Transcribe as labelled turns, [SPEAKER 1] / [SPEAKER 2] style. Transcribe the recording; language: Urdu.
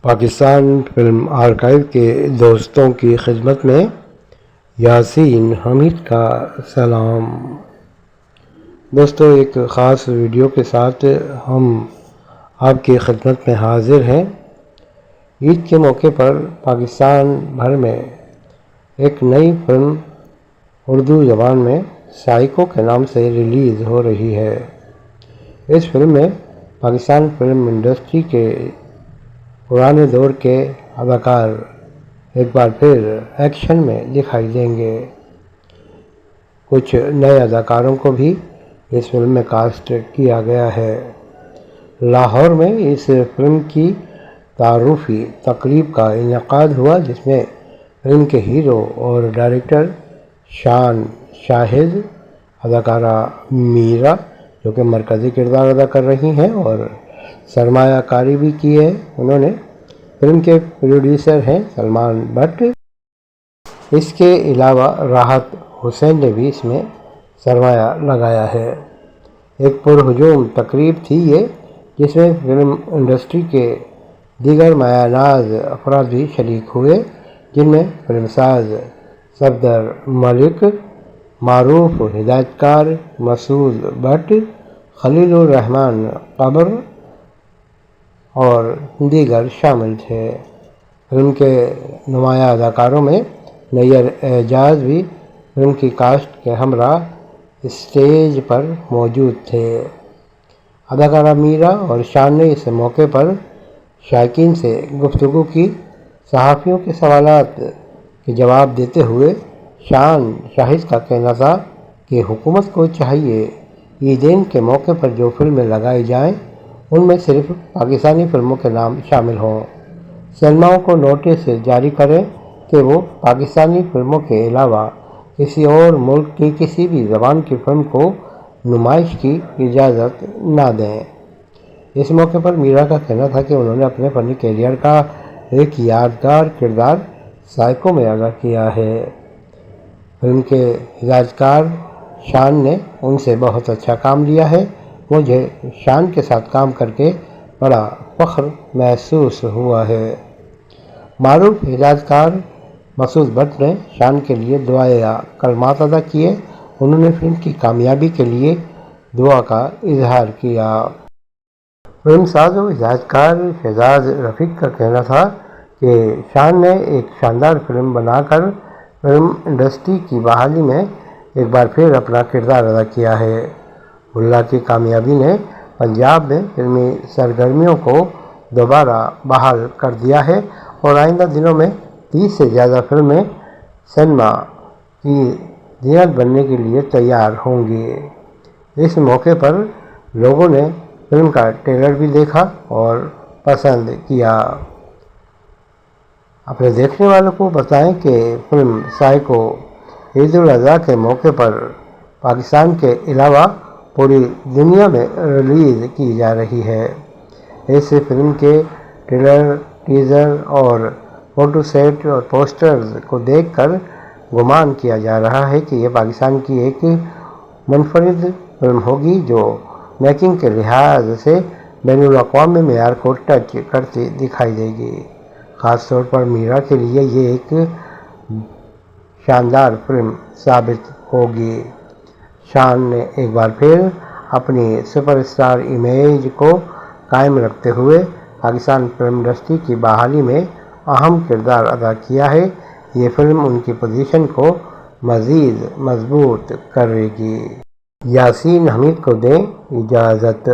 [SPEAKER 1] پاکستان فلم آرکائیو کے دوستوں کی خدمت میں یاسین حمید کا سلام۔ دوستو، ایک خاص ویڈیو کے ساتھ ہم آپ کی خدمت میں حاضر ہیں۔ عید کے موقع پر پاکستان بھر میں ایک نئی فلم اردو زبان میں سائیکو کے نام سے ریلیز ہو رہی ہے۔ اس فلم میں پاکستان فلم انڈسٹری کے پرانے دور کے اداکار ایک بار پھر ایکشن میں دکھائی دیں گے۔ کچھ نئے اداکاروں کو بھی اس فلم میں کاسٹ کیا گیا ہے۔ لاہور میں اس فلم کی تعارفی تقریب کا انعقاد ہوا، جس میں فلم کے ہیرو اور ڈائریکٹر شان شاہد، اداکارہ میرا جو کہ مرکزی کردار ادا کر رہی ہیں اور سرمایہ کاری بھی کی ہے، انہوں نے فلم کے پروڈیوسر ہیں سلمان بٹ۔ اس کے علاوہ راحت حسین نے بھی اس میں سرمایہ لگایا ہے۔ ایک پرہجوم تقریب تھی یہ، جس میں فلم انڈسٹری کے دیگر مایہ ناز افراد بھی شریک ہوئے، جن میں فلم ساز صفدر ملک، معروف ہدایت کار مسعود بٹ، خلیل الرحمن قبر اور دیگر شامل تھے۔ فلم کے نمایاں اداکاروں میں نیئر اعجاز بھی فلم کی کاسٹ کے ہمراہ اسٹیج پر موجود تھے۔ اداکارہ میرا اور شان نے اس موقع پر شائقین سے گفتگو کی۔ صحافیوں کے سوالات کے جواب دیتے ہوئے شان شاہد کا کہنا تھا کہ حکومت کو چاہیے عیدین کے موقع پر جو فلمیں لگائی جائیں ان میں صرف پاکستانی فلموں کے نام شامل ہوں۔ سینماؤں کو نوٹس جاری کریں کہ وہ پاکستانی فلموں کے علاوہ کسی اور ملک کی کسی بھی زبان کی فلم کو نمائش کی اجازت نہ دیں۔ اس موقع پر میرا کا کہنا تھا کہ انہوں نے اپنے فنی کیریئر کا ایک یادگار کردار سائیکو میں ادا کیا ہے۔ فلم کے ہدایت کار شان نے ان سے بہت اچھا کام لیا ہے۔ مجھے شان کے ساتھ کام کر کے بڑا فخر محسوس ہوا ہے۔ معروف ہدایت کار مسعود بٹ نے شان کے لیے دعائیہ کلمات ادا کیے۔ انہوں نے فلم کی کامیابی کے لیے دعا کا اظہار کیا۔ فلم ساز و ہدایت کار شہزاد رفیق کا کہنا تھا کہ شان نے ایک شاندار فلم بنا کر فلم انڈسٹری کی بحالی میں ایک بار پھر اپنا کردار ادا کیا ہے۔ ملا کی کامیابی نے پنجاب میں فلمی سرگرمیوں کو دوبارہ بحال کر دیا ہے اور آئندہ دنوں میں 30 سے زیادہ فلمیں سینما کی زینت بننے کے لیے تیار ہوں گی۔ اس موقع پر لوگوں نے فلم کا ٹریلر بھی دیکھا اور پسند کیا۔ اپنے دیکھنے والوں کو بتائیں کہ فلم سائیکو عید الاضحیٰ کے موقع پر پاکستان کے علاوہ پوری دنیا میں ریلیز کی جا رہی ہے۔ اس فلم کے ٹریلر، ٹیزر اور فوٹو سیٹ اور پوسٹرز کو دیکھ کر گمان کیا جا رہا ہے کہ یہ پاکستان کی ایک منفرد فلم ہوگی جو میکنگ کے لحاظ سے بین الاقوامی معیار کو ٹچ کرتی دکھائی دے گی۔ خاص طور پر میرا کے لیے یہ ایک شاندار فلم ثابت ہوگی۔ شان نے ایک بار پھر اپنی سپر اسٹار امیج کو قائم رکھتے ہوئے پاکستان فلم انڈسٹری کی بحالی میں اہم کردار ادا کیا ہے۔ یہ فلم ان کی پوزیشن کو مزید مضبوط کرے گی۔ یاسین حمید کو دیں اجازت۔